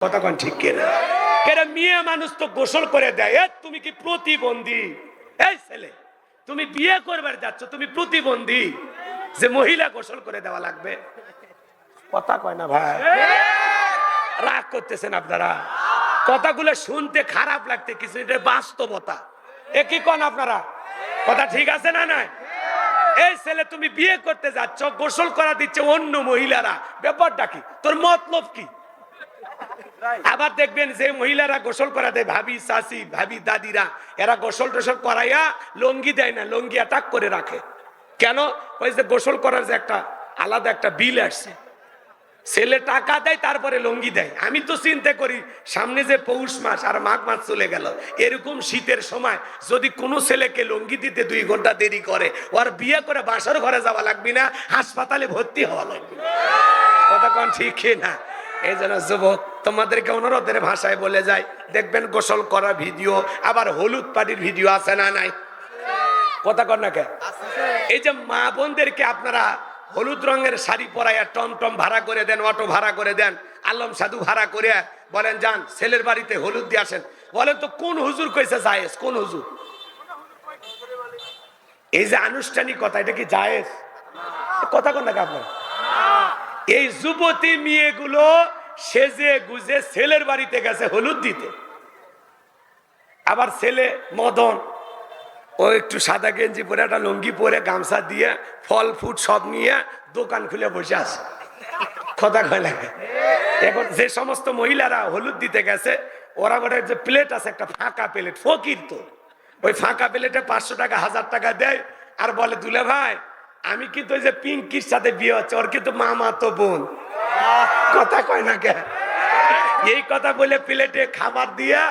কথা কোন ঠিক কিনা? কেন মেয়ে মানুষ তো গোসল করে দেয়। তুমি কি প্রতিবন্ধী? এই ছেলে, তুমি বিয়ে করবার যাচ্ছ, তুমি প্রতিবন্ধী যে মহিলা গোসল করে দেওয়া লাগবে? কথা কয় না ভাই, রাগ করতেছেন আপনারা। কথাগুলো শুনতে খারাপ লাগতে কিছু, এটা বাস্তবতা। একই কোন আপনারা? কথা ঠিক আছে না? নাই এই ছেলে, তুমি বিয়ে করতে যাচ্ছ, গোসল করা দিচ্ছে অন্য মহিলারা, ব্যাপারটা কি? তোর মতলব কি? আবার দেখবেন যে মহিলারা গোসল করা দেয়, ভাবি চাচি ভাবি দাদিরা, এরা গোসল টোসল করাইয়া লঙ্গি দেয় না, লঙ্গি অ্যাটাক করে রাখে। কেন? ওই যে গোসল করার যে একটা আলাদা একটা বিল আসছে, ছেলে টাকা দেয় তারপরে লঙ্গি দেয়। আমি তো চিন্তা করি সামনে যে পৌষ মাস আর মাঘ মাস চলে গেল, এরকম শীতের সময় যদি কোনো ছেলেকে লঙ্গি দিতে 2 ঘন্টা দেরি করে, ওর বিয়ে করে বাসর ঘরে যাওয়া লাগবে না, হাসপাতালে ভর্তি হওয়া লাগবে। কথা কোন ঠিক না? এই জন্য যুবক, তোমাদেরকে অনুরোধের ভাষায় বলে যায়, দেখবেন গোসল করা ভিডিও, আবার হলুদ পাটির ভিডিও আছে না নাই? কথা কন না কে? এই যে মা বোনদেরকে আপনারা হলুদ রঙের শাড়ি পরাইয়া টমটম ভাড়া করে দেন, অটো ভাড়া করে দেন, আলম সাধু ভাড়া করে বলেন যান ছেলের বাড়িতে হলুদ দিয়ে আসেন, বলেন তো কোন হুজুর কইছে জায়েজ? কোন হুজুর? এই যে আনুষ্ঠানিকতা, এটা কি জায়েজ? কথা কন না কে আপনার? এই যুবতী মেয়েগুলো সেজে গুজে ছেলের বাড়িতে গেছে হলুদ দিতে। আবার ছেলে মদন, ও একটু সাদা গেঞ্জি পরে একটা লুঙ্গি পরে গামছা দিয়ে ফল ফুট সব নিয়ে দোকান খুলে বসে আছে। কথা কয় লাগে। এখন যে সমস্ত মহিলারা হলুদ দিতে গেছে, ওরা বলে যে প্লেট আছে একটা ফাঁকা প্লেট, ফকির তো, ওই ফাঁকা প্লেটে 500 টাকা 1000 টাকা দেয়, আর বলে দুলে ভাই আমি কিন্তু ওই যে পিঙ্কির সাথে বিয়ে হচ্ছে, ওর কিন্তু মামা তো বোন। কথা কয় না কে? এই কথা বলে প্লেটে খাবার দিয়া,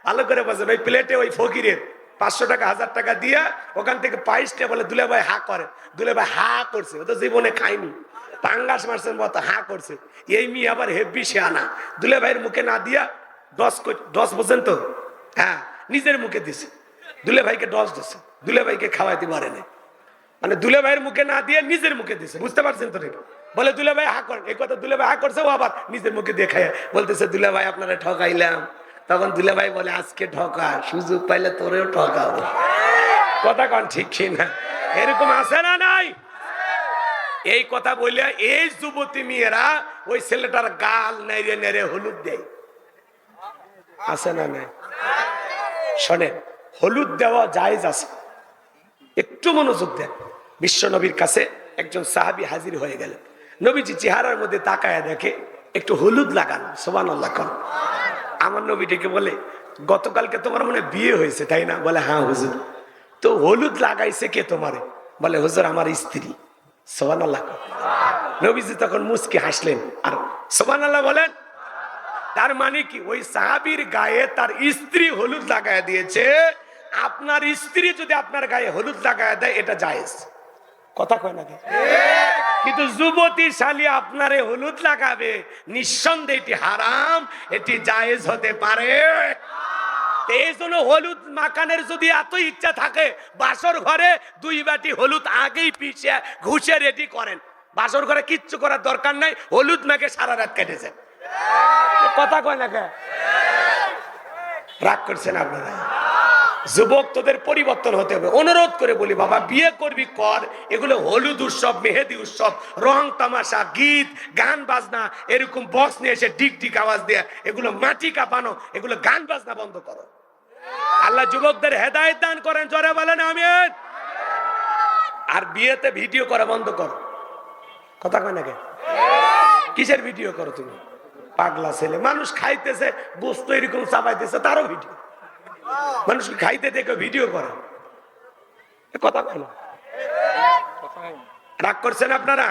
ভালো করে বলছেন, ওই প্লেটে ওই ফকিরের 500 টাকা 1000 টাকা দিয়া ওখান থেকে পাইসটা বলে দুলে ভাই হা করে। দুলে ভাই হা করছে, ও তো জীবনে খায়নি, পাঙ্গাস মাছের মতো হা করছে। এই মেয়ে আবার হেব্বি শিয়ানা, দুলে ভাইয়ের মুখে না দিয়া 10 বোঝেন তো, হ্যাঁ নিজের মুখে দিছে, দুলে ভাইকে 10 দিছে, দুলে ভাইকে খাওয়াইতে পারে না, মানে দুলে ভাইয়ের মুখে না দিয়ে নিজের মুখে দিছে। বুঝতে পারছেন তো? বলে দুলে ভাই হা করেন, এই কথা দুলে ভাই হা করছে, ও আবার নিজের মুখে দিয়ে খায় বলতেছে দুলে ভাই আপনারা ঠকাইলাম। তখন দুলে ভাই বলে আজকে ঠকা, সুযোগ পাইলে তোরেও ঠকাবো। কথা কন ঠিক না? এরকম আছে না নাই? এই কথা বলে এই যুবতী মেয়েরা ওই ছেলেটার গাল নেড়ে নেড়ে হলুদ দেয়। আছে না নাই? শোনেন, হলুদ দেওয়া জায়েজ আছে, একটু মনোযোগ দেন। বিশ্ব নবীর কাছে একজন সাহাবী হাজির হয়ে গেলেন। নবীজি চেহারার মধ্যে তাকায়া দেখে একটু হলুদ লাগান, সুবহানাল্লাহ কোন। আমার নবীটাকে বলে গতকালকে তোমার মনে বিয়ে হয়েছে তাই না? বলে হ্যাঁ হুজুর। তো হলুদ লাগাইছে কে তোমারে? বলে হুজুর আমার স্ত্রী। সুবহানাল্লাহ। নবীজি তখন মুচকি হাসলেন আর সুবহানাল্লাহ বলেন। তার মানে কি ওই সাহাবীর গায়ে তার স্ত্রী হলুদ লাগায় দিয়েছে, আপনার স্ত্রী যদি আপনার গায়ে হলুদ লাগায় দেয় এটা জায়েজ। কথা কয় না? কিন্তু যুবতী শালী আপনারে হলুদ লাগাবে, নিঃসন্দেহে এটি হারাম, এটি জায়েজ হতে পারে। এই জন্য হলুদ মাখানের যদি এত ইচ্ছা থাকে, বাসর ঘরে 2 বাটি হলুদ আগেই পিষে ঘুষে রেডি করেন। বাসর ঘরে কিচ্ছু করার দরকার নাই, হলুদ মেখে সারা রাত কেটেছে। কথা কয় না কে? রাগ করছেন আপনারা? যুবক, তোদের পরিবর্তন হতে হবে। অনুরোধ করে বলি বাবা, বিয়ে করবি কর, এগুলো হলুদ উৎসব, মেহেদি উৎসব, রং তামাশা, গীত গান বাজনা, এরকম বক্স নিয়ে এসে ডিক ডিক আওয়াজ দেয়া, এগুলো মাটি কাঁপানো, এগুলো গান বাজনা বন্ধ করো। আল্লাহ যুবকদের হেদায়েত দান করেন, জোরে বলেন আমিন। আর বিয়েতে ভিডিও করা বন্ধ করো। কথা কয় না কে? কিসের ভিডিও করো তুমি? পাগলা ছেলে, মানুষ খাইতেছে গোস্ত এরকম চাপাইতেছে, তারও ভিডিও। মানুষ খাইতে দেখে ভিডিও করে। কথা বলো, রাগ করছেন আপনারা?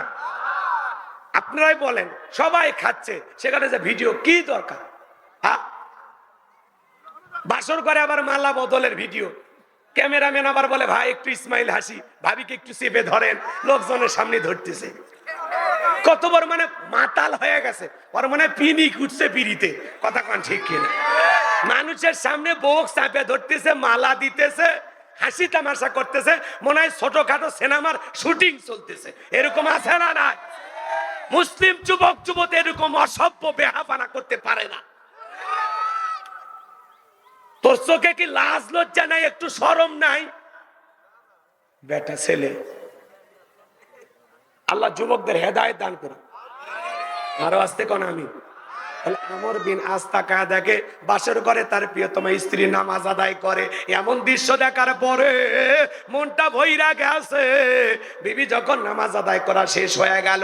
আপনারাই বলেন, সবাই খাচ্ছে সেখানে যে ভিডিও কি দরকার? হ্যাঁ, বাসর করে আবার মালা বদলের ভিডিও, ক্যামেরাম্যান আবার বলে ভাই একটু ইসমাইল হাসি, ভাবিকে একটু চেপে ধরেন, লোকজনের সামনে ধরতেছে। কত বড় মানে মাতাল হয়ে গেছে, ওর মানে পিনিক উঠছে পিড়িতে। কথা কোন ঠিক কিনা? মানুষের সামনে বক্স চাপে ধরতেছে, মালা দিতেছে, হাসি তামাশা করতেছে, মনে হয় ছোটখাটো সিনেমার শুটিং চলতেছে। এরকম আছে না? না মুসলিম যুবক যুবতী এরকম অসভ্য বেহাপানা করতে পারে না। তোর চোখে কি লাজ লজ্জা নাই, একটু শরম নাই? বেটা ছেলে, আল্লাহ যুবকদের হেদায়েত দান করে। আরো আসতে কোন আমি আমর বিন আস্তা কায়া দেখে বাসর করে তার প্রিয়তম স্ত্রী নামাজ আদায় করে, এমন দৃশ্য দেখার পরে মনটা ভইরা গেছে। বিবি যখন নামাজ আদায় করা শেষ হয়ে গেল,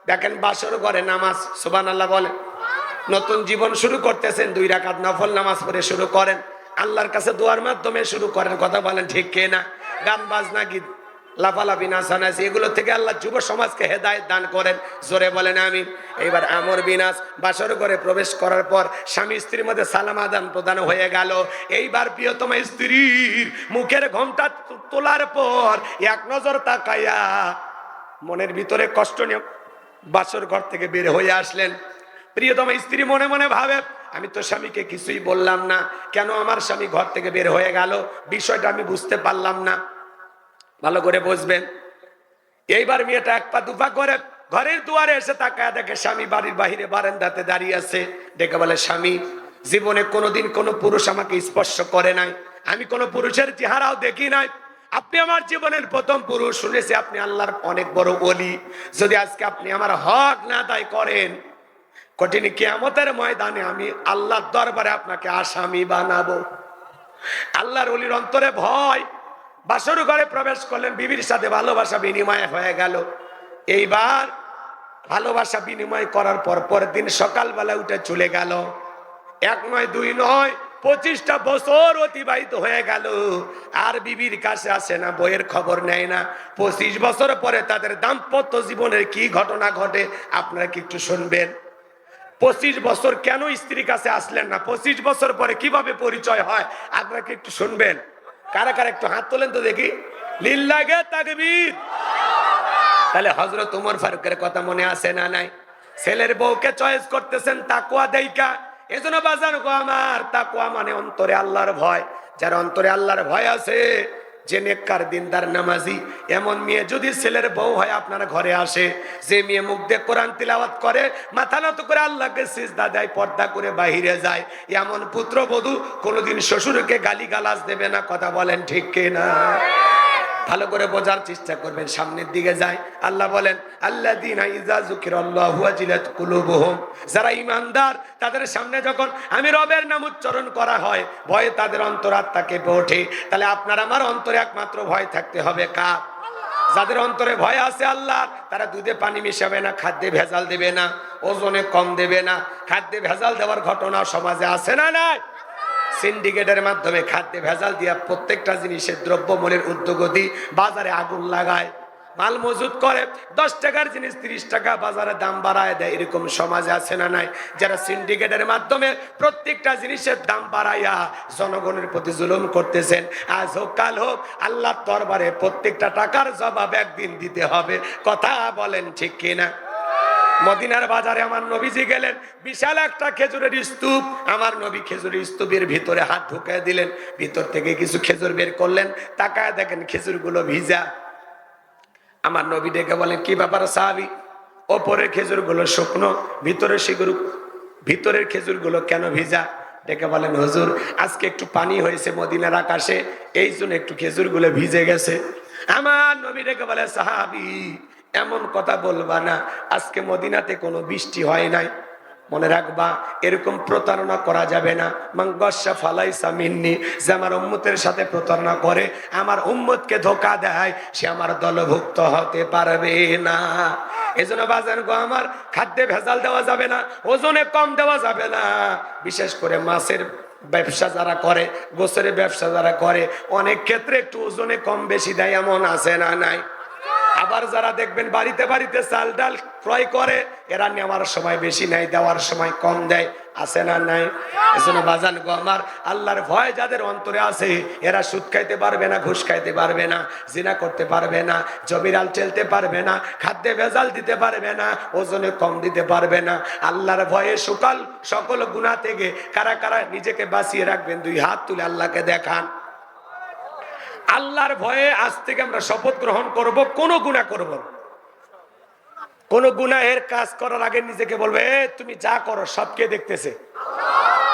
দেখেন বাসর করে নামাজ, সুবহানাল্লাহ বলেন। নতুন জীবন শুরু করতেছেন, 2 রাকাত নফল নামাজ পড়ে শুরু করেন, আল্লাহর কাছে দোয়ার মাধ্যমে শুরু করেন। কথা বলেন ঠিক কে না? গান বাজনা গীত লাফালাফি নাচানাচি এগুলো থেকে আল্লাহ যুব সমাজকে হেদায়েত দান করেন। জোরে বলেন আমিন। এইবার আমর বিনাস বাসর ঘরে প্রবেশ করার পর স্বামী স্ত্রীর মধ্যে সালাম আদান প্রদান হয়ে গেল। এইবার প্রিয়তমা স্ত্রীর মুখের ঘোমটা তোলার পর এক নজর তাকায়া মনের ভিতরে কষ্ট নিয়ে বাসর ঘর থেকে বের হয়ে আসলেন। প্রিয়তমা স্ত্রী মনে মনে ভাবে, আমি তো স্বামীকে কিছুই বললাম না, কেন আমার স্বামী ঘর থেকে বের হয়ে গেল? বিষয়টা আমি বুঝতে পারলাম না। ভালো করে বুঝবেন। এইবার মেয়েটা এক পা দুপা করে ঘরের দুয়ারে এসে তাকায় দেখে স্বামী বাড়ির বাহিরে বারান্দাতে দাঁড়িয়ে আছে। ডেকে বলে, স্বামী, জীবনে কোনোদিন কোনো পুরুষ আমাকে স্পর্শ করে নাই, আমি কোনো পুরুষের চেহারাও দেখি নাই, আপনি আমার জীবনের প্রথম পুরুষ। শুনেছি আপনি আল্লাহর অনেক বড় ওলি, যদি আজকে আপনি আমার হক না আদায় করেন, কঠিন কিয়ামতের ময়দানে আমি আল্লাহর দরবারে আপনাকে আসামি বানাবো। আল্লাহর ওলির অন্তরে ভয়। বাসর ঘরে প্রবেশ করলেন, বিবির সাথে ভালোবাসা বিনিময় হয়ে গেল। এইবার ভালোবাসা বিনিময় করার পর পরের দিন সকালবেলা উঠে চলে গেল। 1 নয় 2 নয় 25টা বছর অতিবাহিত হয়ে গেল, আর বিবির কাছে আসে না, বইয়ের খবর নেয় না। 25 বছর পরে তাদের দাম্পত্য জীবনের কি ঘটনা ঘটে আপনারা কি একটু শুনবেন? 25 বছর কেন স্ত্রীর কাছে আসলেন না, 25 বছর পরে কিভাবে পরিচয় হয় আপনারা কি একটু শুনবেন? কারা কারা একটু হাত তোলেন তো দেখি। লিল্লাহে তাকবীর। তাহলে হযরত ওমর ফারুকের কথা মনে আছে না নাই? ছেলের বউকে চয়েস করতেছেন তাকওয়া দেইকা। এজন্য বাজান গো আমার, তাকওয়া মানে অন্তরে আল্লাহর ভয়। যার অন্তরে আল্লাহর ভয় আছে, যে নেককার দিনদার নামাজি, এমন মেয়ে যদি ছেলের বউ হয় আপনার ঘরে আসে, যে মেয়ে মুখ দিয়ে কোরআন তিলাওয়াত করে, মাথা নত করে আল্লাহকে সিজদা দেয়, পর্দা করে বাহিরে যায়, এমন পুত্রবধূ কোনোদিন শ্বশুরকে গালিগালাজ দেবে না। কথা বলেন ঠিক কিনা? ভালো করে বোঝার চেষ্টা করবেন। সামনের দিকে যায়, আল্লাহ বলেন, আল্লাযীনা ইযা যুকিরাল্লাহু ওয়াজিলাত কুলুবুহুম, যারা ঈমানদার তাদের সামনে যখন আমি রবের নাম উচ্চারণ করা হয়, ভয়ে তাদের অন্তরাত্মা কেঁপে ওঠে। তাহলে আপনার আমার অন্তরে একমাত্র ভয় থাকতে হবে কার? যাদের অন্তরে ভয় আছে আল্লাহ, তারা দুধে পানি মিশাবে না, খাদ্যে ভেজাল দেবে না, ওজনে কম দেবে না। খাদ্যে ভেজাল দেওয়ার ঘটনা সমাজে আছে না নাই? সিন্ডিকেটের মাধ্যমে খাদ্যে ভেজাল দিয়া প্রত্যেকটা জিনিসের দ্রব্যমূল্যের ঊর্ধ্বগতি, বাজারে আগুন লাগায়, মাল মজুত করে, 10 টাকার জিনিস 30 টাকা বাজারে দাম বাড়ায় দেয়। এরকম সমাজে আছে না নাই? যারা সিন্ডিকেটের মাধ্যমে প্রত্যেকটা জিনিসের দাম বাড়াইয়া জনগণের প্রতি জুলুম করতেছেন, আজ হোক কাল হোক আল্লাহর দরবারে প্রত্যেকটা টাকার জবাব একদিন দিতে হবে। কথা বলেন ঠিক কিনা? মদিনার বাজারে আমার নবীজি গেলেন, বিশাল একটা খেজুরের স্তূপ, আমার নবী খেজুরের স্তূপের ভিতরে হাত ঢুকিয়ে দিলেন, ভিতর থেকে কিছু খেজুর বের করলেন, তাকায় দেখেন খেজুরগুলো ভিজা। আমার নবী ডেকে বলেন, কি ব্যাপার সাহাবী? ওপরের খেজুরগুলো শুকনো, ভিতরের খেজুরগুলো কেন ভিজা? ডেকে বলেন, হুজুর আজকে একটু পানি হয়েছে মদিনার আকাশে, এই জন্য একটু খেজুরগুলো ভিজে গেছে। আমার নবী ডেকে বলে, সাহাবী এমন কথা বলবা না, আজকে মদিনাতে কোনো বৃষ্টি হয় নাই। মনে রাখবা, এরকম প্রতারণা করা যাবে না। মাংগসা ফালাইসা মিন্নি, যে আমার উম্মতের সাথে প্রতারণা করে, আমার উম্মতকে ধোঁকা দেয়, সে আমার দলভুক্ত হতে পারবে না। এজন্য বাজান গো আমার, খাদ্যে ভেজাল দেওয়া যাবে না, ওজনে কম দেওয়া যাবে না। বিশেষ করে মাছের ব্যবসা যারা করে, গোছের ব্যবসা যারা করে, অনেক ক্ষেত্রে একটু ওজনে কম বেশি দেয়, এমন আছে না নাই? আবার যারা দেখবেন বাড়িতে বাড়িতে চাল ডাল ক্রয় করে, এরা নেওয়ার সময় বেশি নেয়, দেওয়ার সময় কম দেয়, আছে না নাই? এজন্য বাজান গো আমার, আল্লাহর ভয় যাদের অন্তরে আছে, এরা সুদ খাইতে পারবে না, ঘুষ খাইতে পারবে না, জিনা করতে পারবে না, জমিরাল চেলতে পারবে না, খাদ্যে ভেজাল দিতে পারবে না, ওজনে কম দিতে পারবে না। আল্লাহর ভয়ে সকল গুনাহ থেকে কারা কারা নিজেকে বাঁচিয়ে রাখবেন? 2 হাত তুলে আল্লাহকে দেখান। আল্লাহর ভয়ে আজ থেকে আমরা শপথ গ্রহণ করব, কোনো গুনাহ করব না। কোন গুনাহের কাজ করার আগে নিজেকে বলবে তুমি যা করো সব কে দেখতেছে।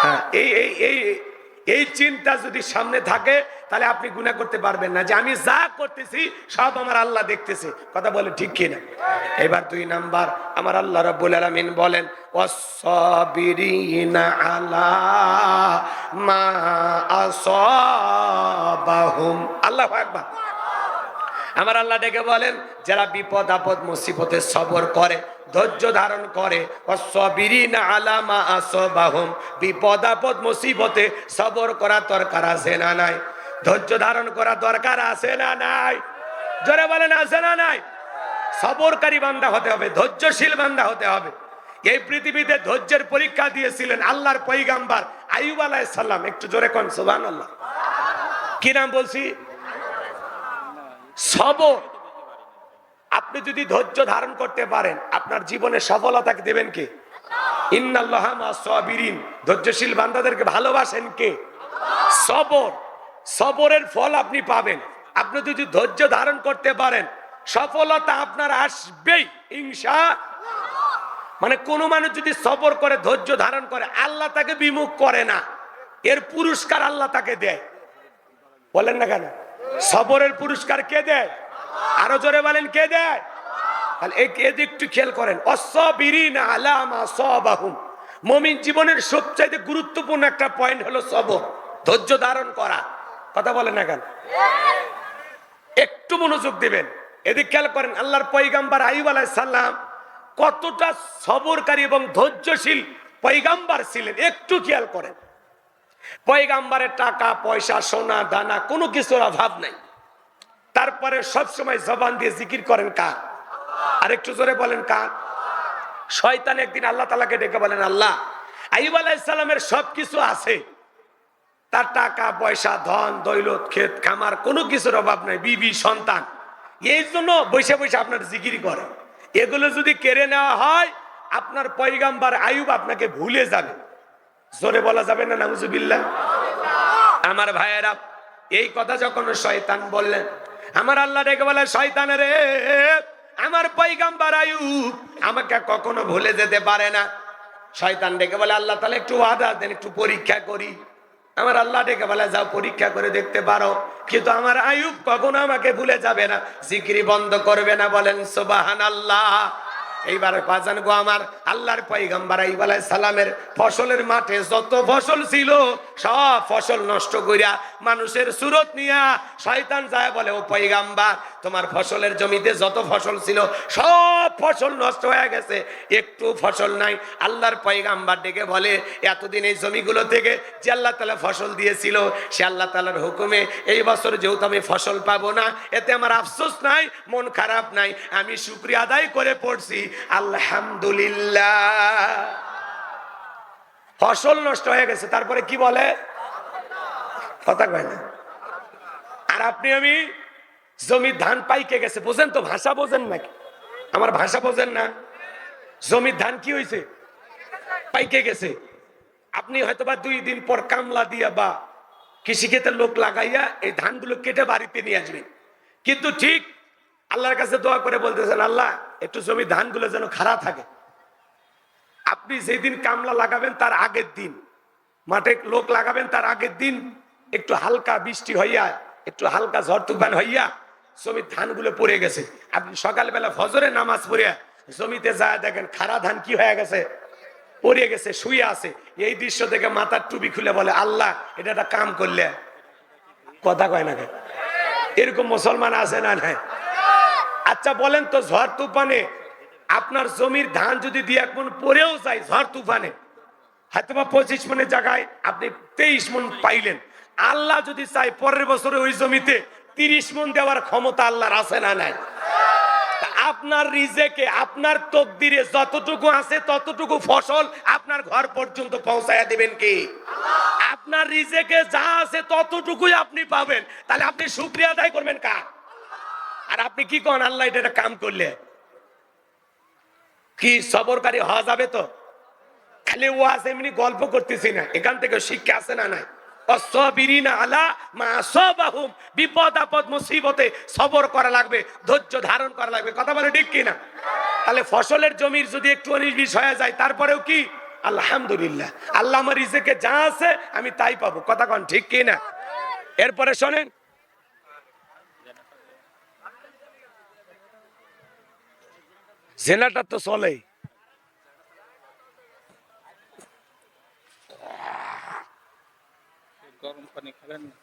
হ্যাঁ, এই চিন্তা যদি সামনে থাকে তাহলে আপনি গুনাহ করতে পারবেন না, যে আমি যা করতেছি সব আমার আল্লাহ দেখতেছে। কথা বলে ঠিক কিনা? এবার 2 নাম্বার, আমার আল্লাহ রাব্বুল আলামিন বলেন ওয়াস-সাবিরিনা আলা মা আসাবাহুম। আল্লাহু আকবার। আমার আল্লাহ ডেকে বলেন যারা বিপদ আপদ মুসিবতে সবর করে, ধৈর্য ধারণ করে, ওয়াস-সাবিরিনা আলা মা আসাবাহুম, বিপদ আপদ মুসিবতে সবর করা দরকার আছে না নাই? ধৈর্য ধারণ করা দরকার আছে না নাই? জোরে বলেন আছে না নাই? সবরকারী বান্দা হতে হবে, ধৈর্যশীল বান্দা হতে হবে। এই পৃথিবীতে ধৈর্যের পরীক্ষা দিয়েছিলেন আল্লাহর পয়গাম্বর আইয়ুব আলাইহিস সালাম। একটু জোরে কোন সুবহানাল্লাহ। কি নাম বলছি? সবর। আপনি যদি ধৈর্য ধারণ করতে পারেন আপনার জীবনে সফলতাকে দেবেন কে? ইন্নাল্লাহা মা'আস-সাবিরিন। ধৈর্যশীল বান্দাদেরকে ভালোবাসেন কে? সবর। সবরের ফল আপনি পাবেন। আপনি যদি ধৈর্য ধারণ করতে পারেন সফলতা আপনার আসবেই ইনশাআল্লাহ। মানে কোন মানুষ যদি সবর করে ধৈর্য ধারণ করে আল্লাহ তাকে বিমুখ করে না, এর পুরস্কার আল্লাহ তাকে দেয়। বলেন না কেন? সবরের পুরস্কার কে দেয়? আরো জোরে বলেন কে দেয়? তাহলে একটু খেয়াল করেন, ওয়াস-সাবিরিনা আলা মা আসাবাহুম। মুমিন জীবনের সবচেয়ে গুরুত্বপূর্ণ একটা পয়েন্ট হলো সবর, ধৈর্য ধারণ করা। কথা বলেন না কেন? একটু মনোযোগ দিবেন, এদিকে খেয়াল করেন। আল্লাহর পয়গাম্বর আইয়ুব আলাইহিস সালাম কতটা সবরকারী এবং ধৈর্যশীল পয়গাম্বর ছিলেন একটু খেয়াল করেন। পয়গাম্বরের টাকা পয়সা সোনা দানা কোনো কিছুর অভাব নাই, তারপরে সবসময় জবান দিয়ে জিকির করেন কার? আর একটু জোরে বলেন কার? শয়তান একদিন আল্লাহ তাআলাকে ডেকে বলেন, আল্লাহ আইয়ুব আলাইহিস সালামের সবকিছু আছে, তার টাকা পয়সা ধন দৌলত ক্ষেত খামার কোনো কিছুর অভাব নাই, বিবি সন্তান, এই জন্য বসে বসে আপনার জিকির করে। এগুলো যদি কেড়ে নেওয়া হয় আপনার পয়গাম্বর আইয়ুব আপনাকে ভুলে যাবে। জোরে বলা যাবে না নাউজুবিল্লাহ? আমার ভাইয়েরা, এই কথা যখন শয়তান বললেন, আমার আল্লাহ ডেকে বলে, শয়তান রে, আমার পয়গাম্বর আইয়ুব আমাকে কখনো ভুলে যেতে পারে না। শয়তান ডেকে বলে, আল্লাহ তাআলা একটু ওয়াদা দেন, একটু পরীক্ষা করি। আমার আল্লাহ ডেকে বলে, যাও পরীক্ষা করে দেখতে পারো, কিন্তু আমার আইয়ুব কখনো আমাকে ভুলে যাবে না, জিকির বন্ধ করবে না। বলেন সুবহানাল্লাহ। এইবার বাজান গো, আমার আল্লাহর পয়গাম্বর আইয়ুব আলাইহিস সালামের ফসলের মাঠে যত ফসল ছিল সব ফসল নষ্ট কইরা মানুষের সুরত নিয়া শয়তান যায় বলে, ও পয়গাম্বর তোমার ফসলের জমিতে যত ফসল ছিল সব ফসল নষ্ট হয়ে গেছে, একটু ফসল নাই। আল্লাহর পয়গাম্বর ডেকে বলে, এতদিন এই জমিগুলো থেকে যে আল্লাহ তাআলা ফসল দিয়েছিল সে আল্লাহ তাআলার হুকুমে এই বছর যেহেতু আমি ফসল পাবো না, এতে আমার আফসোস নাই, মন খারাপ নাই, আমি শুকরিয়া আদায় করে পড়ছি আলহামদুলিল্লাহ। ফসল নষ্ট হয়ে গেছে, তারপরে কি বলে? কথা কয় না। আর আপনি আমি জমির ধান পাইকে গেছে, বোঝেন তো? ভাষা বোঝেন নাকি? আমার ভাষা বোঝেন না? জমির ধান কি হয়েছে? পাইকে গেছে। আপনি হয়তোবা 2 দিন পর কামলা দিয়া বা কৃষিক্ষেত্রের লোক লাগাইয়া এই ধানগুলো কেটে বাড়িতে নিয়ে আসবেন, কিন্তু ঠিক আল্লাহর কাছে দোয়া করে বলতেছেন, আল্লাহ একটু জমির ধানগুলো যেন খারাপ থাকে। আপনি যেদিন কামলা লাগাবেন তার আগের দিন, মাঠে লোক লাগাবেন তার আগের দিন একটু হালকা বৃষ্টি হইয়া, একটু হালকা ঝড় তুফান হইয়া জমির ধানগুলো পড়ে গেছে। আপনি সকালবেলা ফজরের নামাজ পড়িয়া জমিতে যায় দেখেন খারা ধান কি হয়ে গেছে? পড়ে গেছে, শুয়ে আছে। এই দৃশ্য দেখে মাথার টুপি খুলে বলে, আল্লাহ এটা একটা কাম করলে। কথা কয় না? এরকম মুসলমান আছে না নাই? আচ্ছা বলেন তো, ঝড় তুফানে আপনার জমির ধান যদি 2-1 মণ পড়েও যায় ঝড় তুফানে, হয়তোবা 25 মণের জায়গায় আপনি 23 মণ পাইলেন, আল্লাহ যদি চাই পরের বছরে ওই জমিতে 30 মণ দেওয়ার ক্ষমতা আল্লাহর আছে না নাই? আপনার রিজেকে আপনার তকদিরে যতটুকু আছে ততটুকু ফসল আপনার ঘর পর্যন্ত পৌঁছায়া দিবেন কি? আপনার রিজেকে যা আছে ততটুকুই আপনি পাবেন। তাহলে আপনি শুকরিয়া আদায় করবেন কার? আর আপনি কি কোন আল্লাহ এটা কাম করলে কি সবরকারী হওয়া যাবে? তো খালি ওয়াজ এমনি গল্প করতেছি না, এখান থেকে শিক্ষা আছে না নাই? ওয়াস-সাবিরিনা আলা মা আসাবাহুম, বিপদ আপদ মুসিবতে সবর করা লাগবে, ধৈর্য ধারণ করা লাগবে। কথা বলে ঠিক কিনা? তাহলে ফসলের জমির যদি একটু 19-20 হয়ে যায় তারপরেও কি আলহামদুলিল্লাহ, আল্লাহ আমার রিজেকে যা আছে আমি তাই পাবো। কথা কন ঠিক কি না? এরপরে শোনেন, জেনাটা তো চলেই। গরম পানি খাবেন না?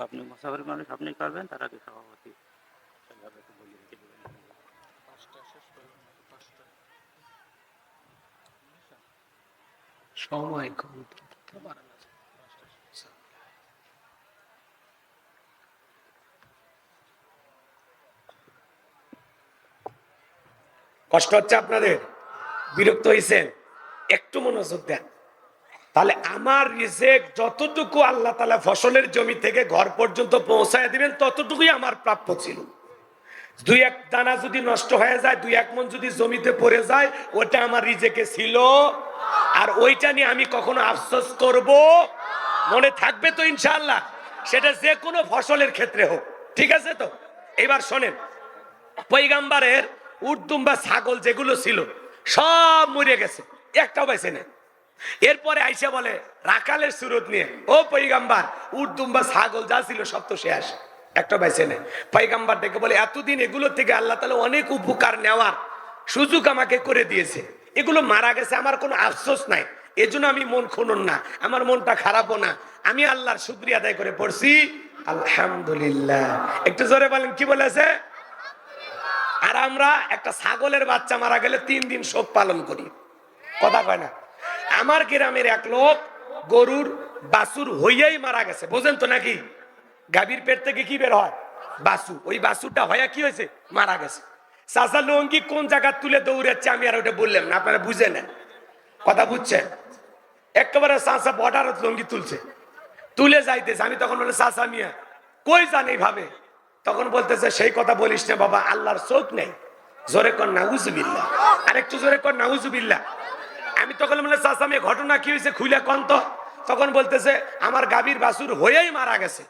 আপনি মুসাফির মানুষ, আপনি করবেন, তার আগে সভাপতি সময় কম। কষ্ট হচ্ছে আপনাদের? বিরক্ত হয়েছেন? একটু মনোযোগ দেন। তাহলে আমার রিজেক যতটুকু আল্লাহ তাআলা ফসলের জমি থেকে ঘর পর্যন্ত পৌঁছায় দিবেন ততটুকুই আমার প্রাপ্য ছিল। 2-1 দানা যদি নষ্ট হয়ে যায়, 2-1 মণ যদি জমিতে পড়ে যায়, ওটা আমার রিজেকে ছিল। আর ওইটা নিয়ে আমি কখনো আফসোস করব? মনে থাকবে তো ইনশাআল্লাহ, সেটা যে কোনো ফসলের ক্ষেত্রে হোক। ঠিক আছে তো? এবার শোনেন, পয়গাম্বারের উটদুম বা ছাগল যেগুলো ছিল সব মরে গেছে, একটাও বেঁচে নেই। এরপরে আইসা বলে রাখালের সুরত নিয়ে, ও পয়গাম্বার, উটদুম বা ছাগল যা ছিল সব তো শেষ, একটা বেঁচে নেই। পয়গাম্বার ডেকে বলে, এতদিন এগুলো থেকে আল্লাহ তাআলা অনেক উপকার নেওয়ার সুযোগ আমাকে করে দিয়েছে, এগুলো মারা গেছে, আমার কোনো আফসোস নাই, এজন্য আমি মন খুনন না, আমার মনটা খারাপও না, আমি আল্লাহর শুকরিয়া আদায় করে পড়ছি আলহামদুলিল্লাহ। একটু জোরে বলেন, কি বলেছে? আর আমরা একটা ছাগলের বাচ্চা মারা গেলে 3 দিন শোক পালন করি। কথা কয় না? আমার গ্রামের এক লোক গরুর বাছুর হইয়াই মারা গেছে, বোঝেন তো নাকি? গাভীর পেট থেকে কি বের হয়? বাছু। ওই বাছুরটা হইয়া কি হয়েছে? মারা গেছে। চাচা লঙ্গি কোন জায়গা তুলে দৌড়াচ্ছে আমি আর ওটা বললাম না, আপনারা বুঝে নেন। কথা বুঝছেন? একেবারে চাচা বর্ডারত লঙ্গি তুলছে, তুলে যাইতেছে। আমি তখন বলে, চাচা মিয়া কই যান এইভাবে? তখন বলতেছে, সেই কথা বলিস না বাবা, আল্লাহর চোখ নেই। জোরে কর নাউজুবিল্লাহ, আরেকটু জোরে কর নাউজুবিল্লাহ। আমি তখন বলে, চাচা মেয়ে ঘটনা কি হয়েছে খুইলা কন তো। তখন বলতেছে, আমার গাভীর বাছুর হয়েই মারা গেছে।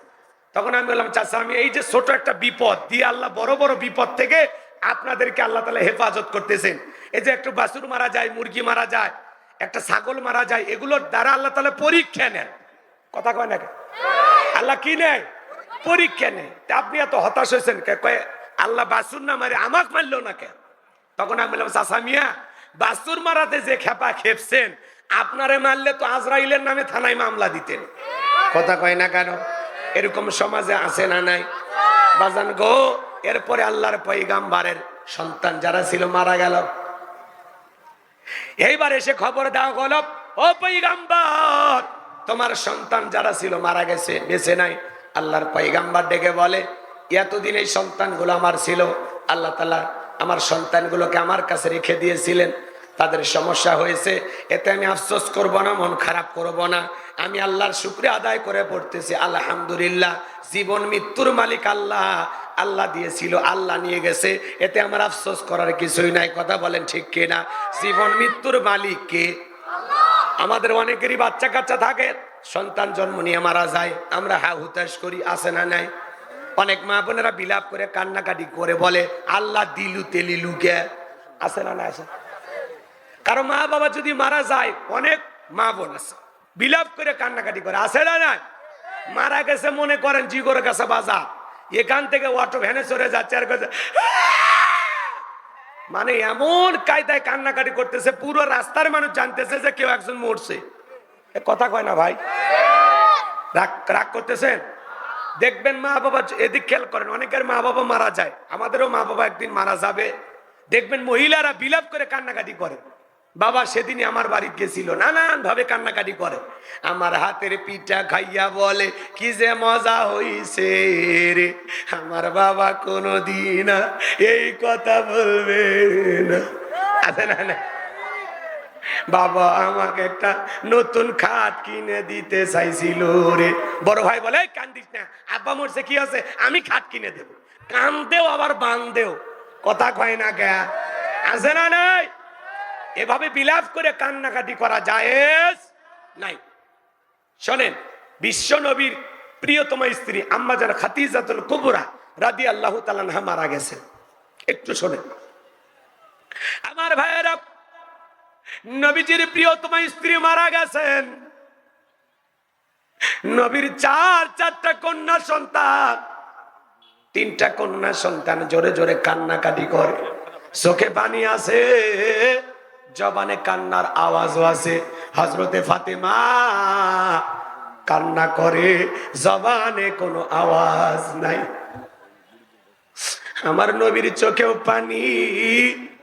তখন আমি বললাম, চাচা আমি এই যে ছোট একটা বিপদ দিয়ে আল্লাহ বড় বড় বিপদ থেকে আপনাদেরকে আল্লাহ তাআলা হেফাজত করতেছেন। এই যে একটু বাছুর মারা যায়, মুরগি মারা যায়, একটা ছাগল মারা যায়, এগুলোর দ্বারা আল্লাহ তাআলা পরীক্ষা নেন। কথা কয় না? আল্লাহ কি নেয়? পরীক্ষা নেয়। আপনি এত হতাশ হয়েছেন কে? কয় আল্লাহ বাছুর না মারে আমাকে মারলো না কে? তখন আমি বললাম, চাচা মিয়া বাছুর মারাতে যে খেপা খেপছেন, আপনারে মারলে তো আজরাইলের নামে থানায় মামলা দিতেন। কথা কয় না কেন? এরকম সমাজে আছে না নাই? বাজান গো, এরপরে আল্লাহর পয়গাম্বারের সন্তান যারা ছিল মারা গেল। এইবার এসে খবর দেওয়া হলো, ও পয়গাম্বার, তোমার সন্তান যারা ছিল মারা গেছে, বেঁচে নাই। আল্লাহর পয়গাম্বার ডেকে বলে, এতদিন এই সন্তানগুলো আমার ছিল, আল্লাহ তাআলা আমার সন্তানগুলোকে আমার কাছে রেখে দিয়েছিলেন, তাদের সমস্যা হয়েছে, এতে আমি আফসোস করব না, মন খারাপ করব না, আমি আল্লাহর শুকরিয়া আদায় করে পড়তেছি আলহামদুলিল্লাহ। জীবন মৃত্যুর মালিক আল্লাহ, আল্লাহ দিয়েছিল, আল্লাহ নিয়ে গেছে, এতে আমার আফসোস করার কিছুই নাই। কথা বলেন ঠিক কিনা? জীবন মৃত্যুর মালিক কে? আমাদের অনেকেরই বাচ্চা কাচ্চা থাকে, সন্তান জন্ম নিয়ে মারা যায়, আমরা হা হুতাশ করি, আছে না নাই? অনেক মা বোনেরা বিলাপ করে কান্নাকাটি করে বলে, আল্লাহ দিলু তেলিলু কে? আছে না? না আছে? কারো মা বাবা যদি মারা যায়, অনেক মা বোন আছে বিলাপ করে কান্নাকাটি করে, আছে না? নাই? মারা গেছে মনে করেন জিগর কাছে বাজার, এখান থেকে অটো ভ্যানে চড়ে যাচ্ছে আর মানে এমন কায়দায় কান্নাকাটি করতেছে, পুরো রাস্তার মানুষ জানতেছে যে কেউ একজন মরছে। কথা কয় না ভাই? রাগ রাগ করতেছেন? দেখবেন মা বাবা, এদিক খেয়াল করেন, অনেকের মা বাবা মারা যায়, আমাদেরও মা বাবা একদিন মারা যাবে, দেখবেন মহিলারা বিলাপ করে কান্নাকাটি করে, বাবা সেদিনই আমার বাড়ি গেছিল, নানান ভাবে কান্নাকাটি করে, আমার হাতের পিঠা খাইয়া বলে কি যে মজা হইছে রে, আমার বাবা কোনোদিন এই কথা বলবে না। আছে না? না? বাবা আমাকে একটা নতুন খাট কিনে দিতে চাইছিল রে, বড় ভাই বলে কান্দিস না, আব্বা মরছে কি আছে, আমি খাট কিনে দেব। কান্দেও আবার বান্দেও। কথা কয় না কে? আছে না? নাই? এভাবে বিলাপ করে কান্নাকাটি করা জায়েজ নাই। শোনেন, বিশ্ব নবীর প্রিয়তমা স্ত্রী আম্মা জান খাদিজাতুল কুবরা রাদিয়াল্লাহু তাআলা আনহা মারা গেছেন। একটু শোনেন আমার ভাইয়েরা, নবীজির প্রিয়তমা স্ত্রী মারা গেছেন। নবীর চারটা কন্যা সন্তান, 3টা কন্যা সন্তান জোরে জোরে কান্নাকাটি করে, চোখে পানি আছে, জবানে কান্নার আওয়াজও আছে। হযরতে ফাতেমা কান্না করে, জবানে কোনো আওয়াজ নাই। আমার নবীর চোখেও পানি।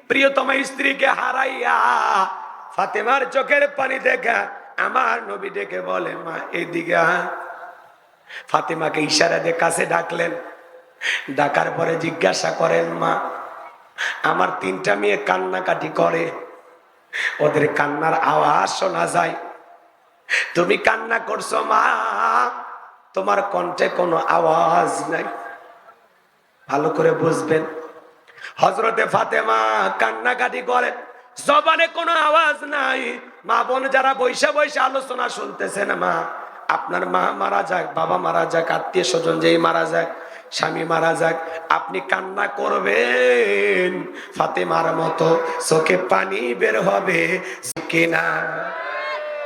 প্রিয়তমা স্ত্রীকে হারাইয়া ফাতেমার চোখের পানি দেখা আমার নবী ডেকে বলে, মা এদিকে আয়। ফাতেমাকে ইশারা দিয়ে কাছে ডাকলেন। ডাকার পরে জিজ্ঞাসা করেন, মা আমার 3টা মেয়ে কান্নাকাটি করে, ওদের কান্নার আওয়াজ শোনা যায়, তুমি কান্না করছো মা, তোমার কণ্ঠে কোনো আওয়াজ নাই। ভালো করে বুঝবেন, হযরতে ফাতেমা কান্নাকাটি করে, জবানে কোনো আওয়াজ নাই। মা বোন যারা বৈশা বৈশা আলোচনা শুনতেছেন, মা আপনার মা মারা যাক, বাবা মারা যাক, আত্মীয় স্বজন যেই মারা যাক, স্বামী মারা যাক, আপনি কান্না করবেন ফাতেমার মতো, চোখে পানি বের হবে কিনা।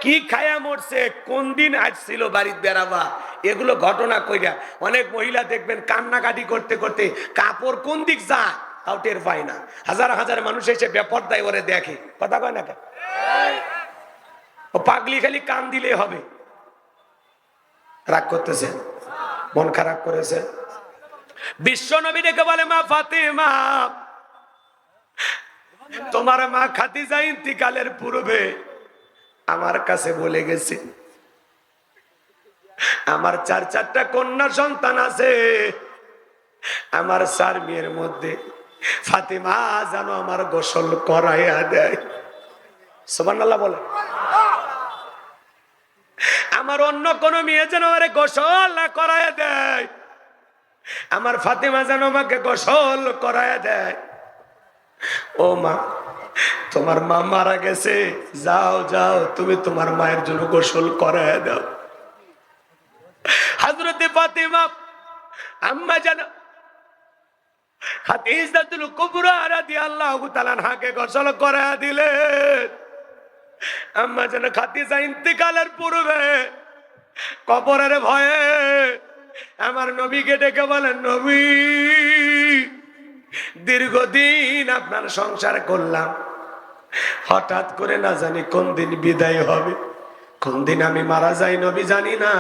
কি খায়া মরছে, কোন দিন আসছিল বাড়িতে বেড়াবা, এগুলো ঘটনা কইরা অনেক মহিলা দেখবেন কান্নাকাটি করতে করতে কাপড় কোন দিক যা তাও টের পায় না। হাজার হাজার মানুষ এসে বেপরদায় ওরে দেখে, কথা কয় না কেন? ও পাগলি খালি কান দিলে হবে। রাগ করতেছে, মন খারাপ করেছে। বিশ্ব নবী ডেকে বলে, মা ফাতেমা, তোমার মা খাদিজা ইন্তিকালের পূর্বে আমার কাছে বলে গেছে, আমার 4টা কন্যা সন্তান আছে, আমার 4 মেয়ের মধ্যে ফাতেমা যেন আমার গোসল করাইয়া দেয়। সুবহানাল্লাহ বলে। আমার অন্য কোন মেয়ে যেন আমারে গোসল না করাইয়া দেয়, আমার ফাতেমা যেন আমাকে গোসল করাইয়া দেয়। ও মা, তোমার মা মারা গেছে, যাও যাও তুমি তোমার মায়ের জন্য গোসল করাইয়া দাও। হযরতে ফাতেমা আম্মা জান খাদিজাতুল কুবরা রাদিয়াল্লাহু তাআলা আনহাকে গোসল করাইয়া দিলেন। আম্মা জান খাদিজা ইন্তিকালের পূর্বে কবরের ভয়ে আমার নবীকে ডেকে বলেন, নবী দীর্ঘদিন আপনার সংসার করলাম, হঠাৎ করে না জানি কোন দিন বিদায় হবে, কোন দিন আমি মারা যাই নবী জানি না।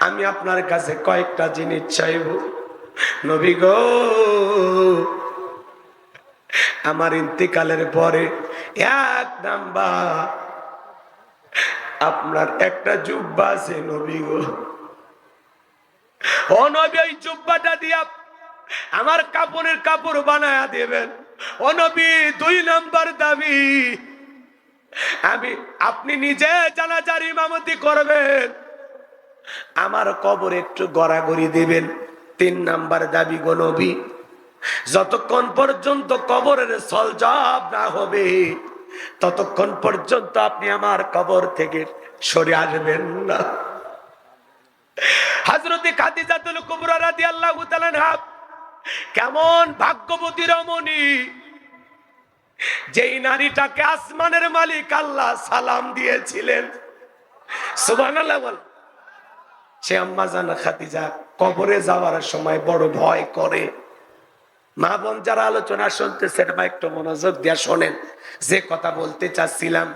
আমি আপনার কাছে কয়েকটা জিনিস চাইব নবী গো। আমার ইন্তিকালের পরে 1 নাম্বার আপনার একটা জুব্বা আছে নবী গো। ও নবী, ওই জুব্বাটা দিয়া আমার কাপড়ের কাপড় বানায়া দেবেন। ও নবী, 2 নাম্বার দাবি, আপনি নিজে জানাজার ইমামতি করবেন, আমার কবর একটু গড়াগড়ি দিবেন। 3 নাম্বার দাবি গো নবী, যতক্ষণ পর্যন্ত কবরের সলজব না হবে ততক্ষণ পর্যন্ত আপনি আমার কবর থেকে সরে আসবেন না। হযরতে খাদিজাতুল কুবরা রাদিয়াল্লাহু তাআলা আনহা কেমন ভাগ্যবতী রমণী, যেই নারীটাকে আসমানের মালিক আল্লাহ সালাম দিয়েছিলেন। সুবহানাল্লাহ বল। সে আম্মা জান খাদিজা কবরে যাওয়ার সময় বড় ভয় করে। মা বোন যারা আলোচনা শুনতেছেন, একটু মনোযোগ দিয়ে শোনেন, যে কথা বলতে চাচ্ছিলাম।